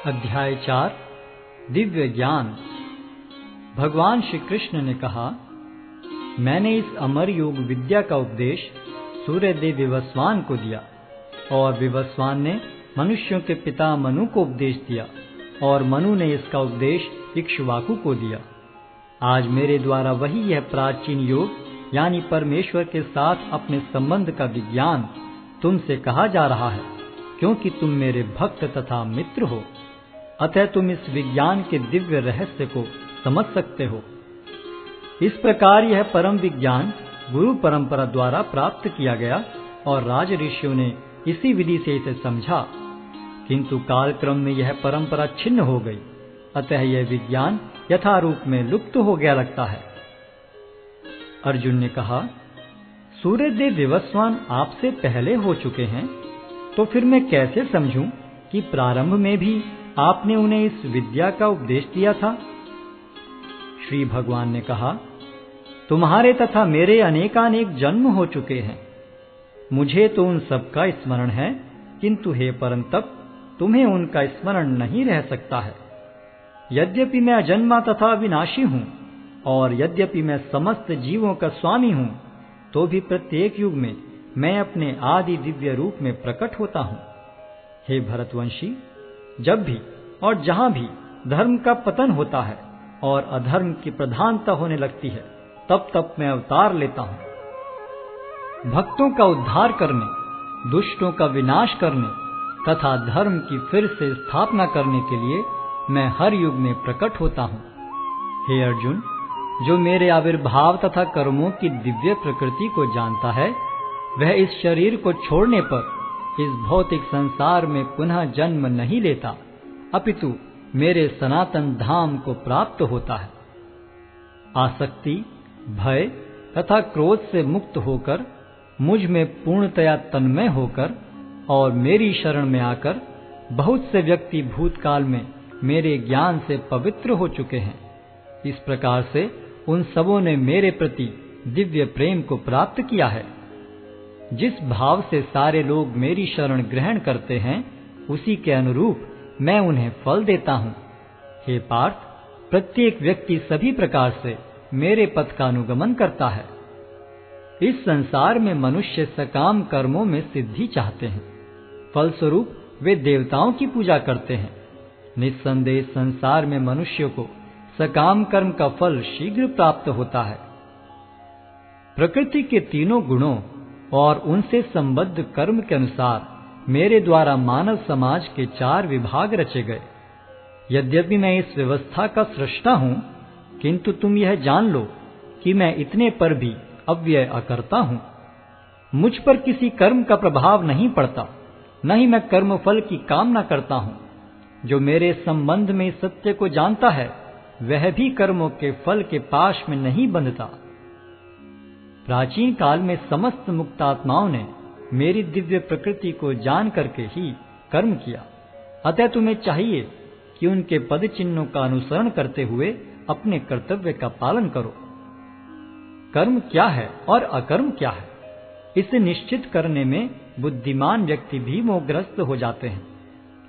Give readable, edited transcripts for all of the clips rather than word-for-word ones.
अध्याय 4 दिव्य ज्ञान। भगवान श्री कृष्ण ने कहा, मैंने इस अमर योग विद्या का उपदेश सूर्यदेव विवस्वान को दिया और विवस्वान ने मनुष्यों के पिता मनु को उपदेश दिया और मनु ने इसका उपदेश इक्ष्वाकु को दिया। आज मेरे द्वारा वही यह प्राचीन योग यानी परमेश्वर के साथ अपने संबंध का विज्ञान तुमसे कहा जा रहा है, क्योंकि तुम मेरे भक्त तथा मित्र हो। अतः तुम इस विज्ञान के दिव्य रहस्य को समझ सकते हो। इस प्रकार यह परम विज्ञान गुरु परंपरा द्वारा प्राप्त किया गया और राज ऋषियों ने इसी विधि से इसे समझा, किंतु कालक्रम में यह परंपरा छिन्न हो गई। अतः यह विज्ञान यथारूप में लुप्त हो गया लगता है। अर्जुन ने कहा, सूर्यदेव विवस्वान आपसे पहले हो चुके हैं, तो फिर मैं कैसे समझूं कि प्रारंभ में भी आपने उन्हें इस विद्या का उपदेश दिया था। श्री भगवान ने कहा, तुम्हारे तथा मेरे अनेकानेक जन्म हो चुके हैं। मुझे तो उन सब का स्मरण है, किंतु हे परंतप, तुम्हें उनका स्मरण नहीं रह सकता है। यद्यपि मैं अजन्मा तथा अविनाशी हूं और यद्यपि मैं समस्त जीवों का स्वामी हूं, तो भी प्रत्येक युग में मैं अपने आदि दिव्य रूप में प्रकट होता हूं। हे भरतवंशी, जब भी और जहां भी धर्म का पतन होता है और अधर्म की प्रधानता होने लगती है, तब तब मैं अवतार लेता हूं। भक्तों का उद्धार करने, दुष्टों का विनाश करने तथा धर्म की फिर से स्थापना करने के लिए मैं हर युग में प्रकट होता हूं। हे अर्जुन, जो मेरे आविर्भाव तथा कर्मों की दिव्य प्रकृति को जानता है, वह इस शरीर को छोड़ने पर इस भौतिक संसार में पुनः जन्म नहीं लेता, अपितु मेरे सनातन धाम को प्राप्त होता है। आसक्ति, भय तथा क्रोध से मुक्त होकर, मुझ में पूर्णतया तन्मय होकर और मेरी शरण में आकर बहुत से व्यक्ति भूतकाल में मेरे ज्ञान से पवित्र हो चुके हैं। इस प्रकार से उन सबों ने मेरे प्रति दिव्य प्रेम को प्राप्त किया है। जिस भाव से सारे लोग मेरी शरण ग्रहण करते हैं, उसी के अनुरूप मैं उन्हें फल देता हूं। हे पार्थ, प्रत्येक व्यक्ति सभी प्रकार से मेरे पथ का अनुगमन करता है। इस संसार में मनुष्य सकाम कर्मों में सिद्धि चाहते हैं, फलस्वरूप वे देवताओं की पूजा करते हैं। निस्संदेह संसार में मनुष्य को सकाम कर्म का फल शीघ्र प्राप्त होता है। प्रकृति के तीनों गुणों और उनसे संबद्ध कर्म के अनुसार मेरे द्वारा मानव समाज के 4 विभाग रचे गए। यद्यपि मैं इस व्यवस्था का सृष्टा हूं, किंतु तुम यह जान लो कि मैं इतने पर भी अव्यय अकर्ता हूं। मुझ पर किसी कर्म का प्रभाव नहीं पड़ता, न ही मैं कर्म फल की कामना करता हूं। जो मेरे संबंध में इस सत्य को जानता है, वह भी कर्मों के फल के पाश में नहीं बंधता। प्राचीन काल में समस्त मुक्तात्माओं ने मेरी दिव्य प्रकृति को जान करके ही कर्म किया। अतः तुम्हें चाहिए कि उनके पद चिन्हों का अनुसरण करते हुए अपने कर्तव्य का पालन करो। कर्म क्या है और अकर्म क्या है, इसे निश्चित करने में बुद्धिमान व्यक्ति भी मोहग्रस्त हो जाते हैं।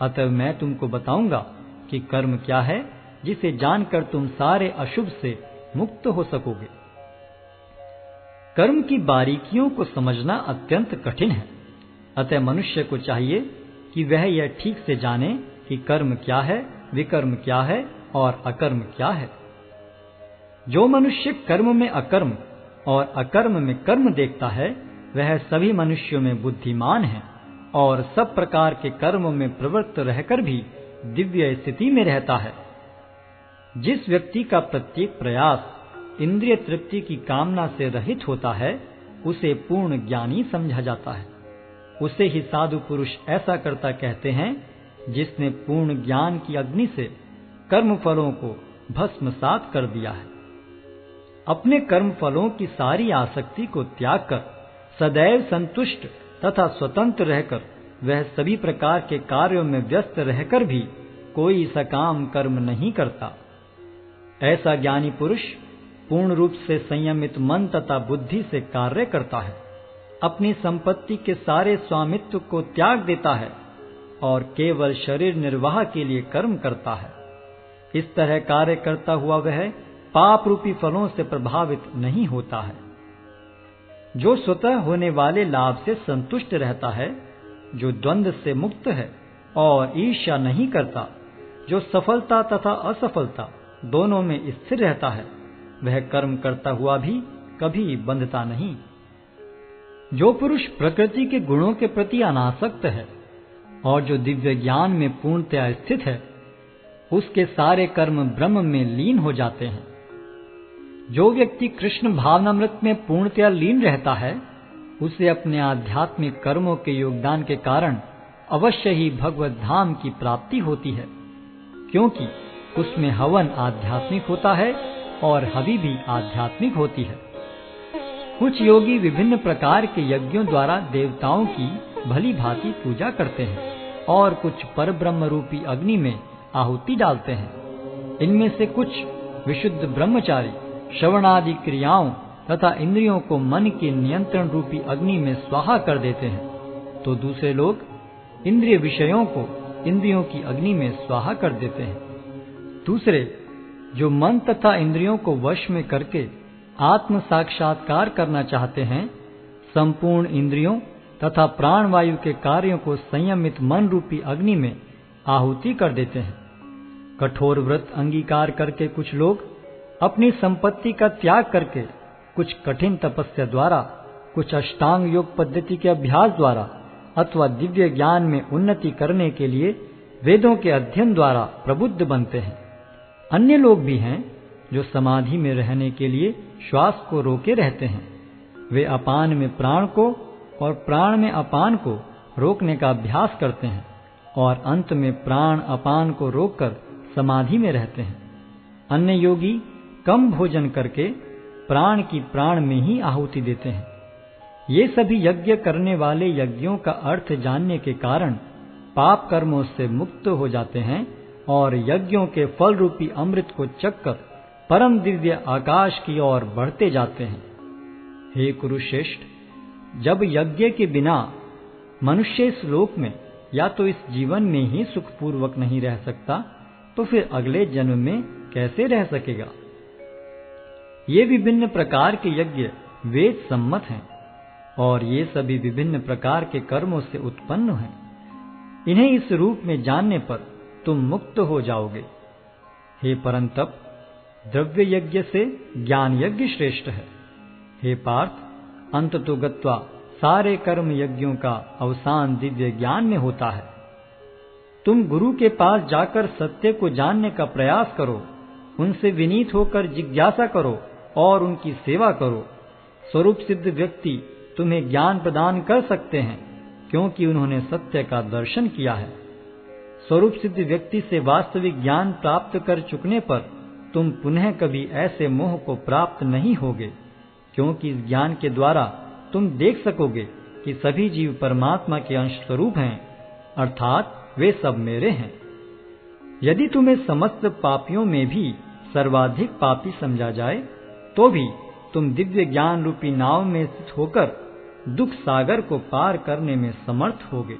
अतः मैं तुमको बताऊंगा कि कर्म क्या है, जिसे जानकर तुम सारे अशुभ से मुक्त हो सकोगे। कर्म की बारीकियों को समझना अत्यंत कठिन है। अतः मनुष्य को चाहिए कि वह यह ठीक से जाने कि कर्म क्या है, विकर्म क्या है और अकर्म क्या है। जो मनुष्य कर्म में अकर्म और अकर्म में कर्म देखता है, वह सभी मनुष्यों में बुद्धिमान है और सब प्रकार के कर्मों में प्रवृत्त रहकर भी दिव्य स्थिति में रहता है। जिस व्यक्ति का प्रत्येक प्रयास इंद्रिय तृप्ति की कामना से रहित होता है, उसे पूर्ण ज्ञानी समझा जाता है। उसे ही साधु पुरुष ऐसा करता कहते हैं, जिसने पूर्ण ज्ञान की अग्नि से कर्म फलों को भस्मसात कर दिया है। अपने कर्म फलों की सारी आसक्ति को त्याग कर सदैव संतुष्ट तथा स्वतंत्र रहकर वह सभी प्रकार के कार्यों में व्यस्त रहकर भी कोई सकाम कर्म नहीं करता। ऐसा ज्ञानी पुरुष पूर्ण रूप से संयमित मन तथा बुद्धि से कार्य करता है, अपनी संपत्ति के सारे स्वामित्व को त्याग देता है और केवल शरीर निर्वाह के लिए कर्म करता है। इस तरह कार्य करता हुआ वह पाप रूपी फलों से प्रभावित नहीं होता है। जो स्वतः होने वाले लाभ से संतुष्ट रहता है, जो द्वंद्व से मुक्त है और ईर्ष्या नहीं करता, जो सफलता तथा असफलता दोनों में स्थिर रहता है, वह कर्म करता हुआ भी कभी बंधता नहीं। जो पुरुष प्रकृति के गुणों के प्रति अनासक्त है और जो दिव्य ज्ञान में पूर्णतया स्थित है, उसके सारे कर्म ब्रह्म में लीन हो जाते हैं। जो व्यक्ति कृष्ण भावनामृत में पूर्णतया लीन रहता है, उसे अपने आध्यात्मिक कर्मों के योगदान के कारण अवश्य ही भगवत धाम की प्राप्ति होती है, क्योंकि उसमें हवन आध्यात्मिक होता है और हवि भी आध्यात्मिक होती है। कुछ योगी विभिन्न प्रकार के यज्ञों द्वारा देवताओं की भली भांति पूजा करते हैं और कुछ परब्रह्म रूपी अग्नि में आहुति डालते हैं। इनमें से कुछ विशुद्ध ब्रह्मचारी श्रवणादि क्रियाओं तथा इंद्रियों को मन के नियंत्रण रूपी अग्नि में स्वाहा कर देते हैं, तो दूसरे लोग इंद्रिय विषयों को इंद्रियों की अग्नि में स्वाहा कर देते हैं। दूसरे जो मन तथा इंद्रियों को वश में करके आत्म साक्षात्कार करना चाहते हैं, संपूर्ण इंद्रियों तथा प्राण वायु के कार्यों को संयमित मन रूपी अग्नि में आहुति कर देते हैं। कठोर व्रत अंगीकार करके कुछ लोग अपनी संपत्ति का त्याग करके, कुछ कठिन तपस्या द्वारा, कुछ अष्टांग योग पद्धति के अभ्यास द्वारा अथवा दिव्य ज्ञान में उन्नति करने के लिए वेदों के अध्ययन द्वारा प्रबुद्ध बनते हैं। अन्य लोग भी हैं जो समाधि में रहने के लिए श्वास को रोके रहते हैं। वे अपान में प्राण को और प्राण में अपान को रोकने का अभ्यास करते हैं और अंत में प्राण अपान को रोककर समाधि में रहते हैं। अन्य योगी कम भोजन करके प्राण की प्राण में ही आहुति देते हैं। ये सभी यज्ञ करने वाले यज्ञों का अर्थ जानने के कारण पाप कर्मों से मुक्त हो जाते हैं और यज्ञों के फल रूपी अमृत को चखकर परम दिव्य आकाश की ओर बढ़ते जाते हैं। हे कुरुश्रेष्ठ, जब यज्ञ के बिना मनुष्य इस लोक में या तो इस जीवन में ही सुखपूर्वक नहीं रह सकता, तो फिर अगले जन्म में कैसे रह सकेगा। ये विभिन्न प्रकार के यज्ञ वेद सम्मत हैं और ये सभी विभिन्न प्रकार के कर्मों से उत्पन्न हैं। इन्हें इस रूप में जानने पर तुम मुक्त हो जाओगे। हे परंतप, द्रव्य यज्ञ से ज्ञान यज्ञ श्रेष्ठ है। हे पार्थ, अंततो गत्वा सारे कर्म यज्ञों का अवसान दिव्य ज्ञान में होता है। तुम गुरु के पास जाकर सत्य को जानने का प्रयास करो, उनसे विनीत होकर जिज्ञासा करो और उनकी सेवा करो। स्वरूप सिद्ध व्यक्ति तुम्हें ज्ञान प्रदान कर सकते हैं, क्योंकि उन्होंने सत्य का दर्शन किया है। स्वरूप सिद्ध व्यक्ति से वास्तविक ज्ञान प्राप्त कर चुकने पर तुम पुनः कभी ऐसे मोह को प्राप्त नहीं होगे, क्योंकि इस ज्ञान के द्वारा तुम देख सकोगे कि सभी जीव परमात्मा के अंश स्वरूप हैं, अर्थात वे सब मेरे हैं। यदि तुम्हें समस्त पापियों में भी सर्वाधिक पापी समझा जाए, तो भी तुम दिव्य ज्ञान रूपी नाव में स्थित होकर दुख सागर को पार करने में समर्थ होगे।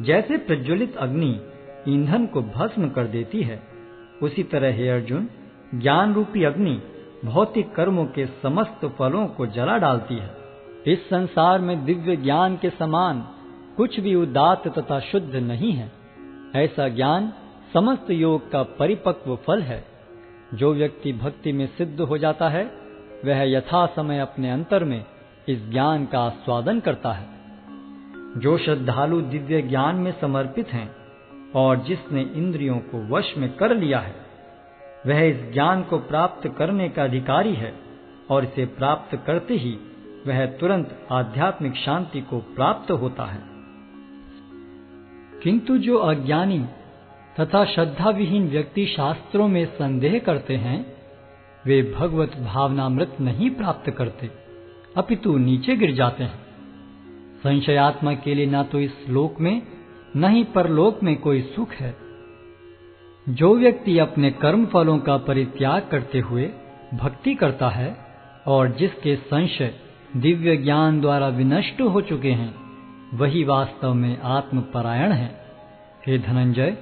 जैसे प्रज्वलित अग्नि ईंधन को भस्म कर देती है, उसी तरह हे अर्जुन, ज्ञान रूपी अग्नि भौतिक कर्मों के समस्त फलों को जला डालती है। इस संसार में दिव्य ज्ञान के समान कुछ भी उदात्त तथा शुद्ध नहीं है। ऐसा ज्ञान समस्त योग का परिपक्व फल है। जो व्यक्ति भक्ति में सिद्ध हो जाता है, वह यथा समय अपने अंतर में इस ज्ञान का आस्वादन करता है। जो श्रद्धालु दिव्य ज्ञान में समर्पित हैं और जिसने इंद्रियों को वश में कर लिया है, वह इस ज्ञान को प्राप्त करने का अधिकारी है और इसे प्राप्त करते ही वह तुरंत आध्यात्मिक शांति को प्राप्त होता है। किंतु जो अज्ञानी तथा श्रद्धा विहीन व्यक्ति शास्त्रों में संदेह करते हैं, वे भगवत भावनामृत नहीं प्राप्त करते, अपितु नीचे गिर जाते हैं। संशयात्मा के लिए न तो इस लोक में न ही परलोक में कोई सुख है। जो व्यक्ति अपने कर्म फलों का परित्याग करते हुए भक्ति करता है और जिसके संशय दिव्य ज्ञान द्वारा विनष्ट हो चुके हैं, वही वास्तव में आत्मपरायण है। हे धनंजय,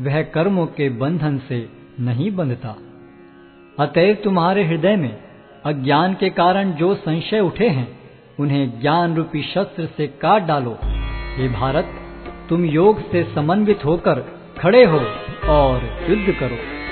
वह कर्मों के बंधन से नहीं बंधता। अतएव तुम्हारे हृदय में अज्ञान के कारण जो संशय उठे हैं, उन्हें ज्ञान रूपी शस्त्र से काट डालो। हे भारत, तुम योग से समन्वित होकर खड़े हो और युद्ध करो।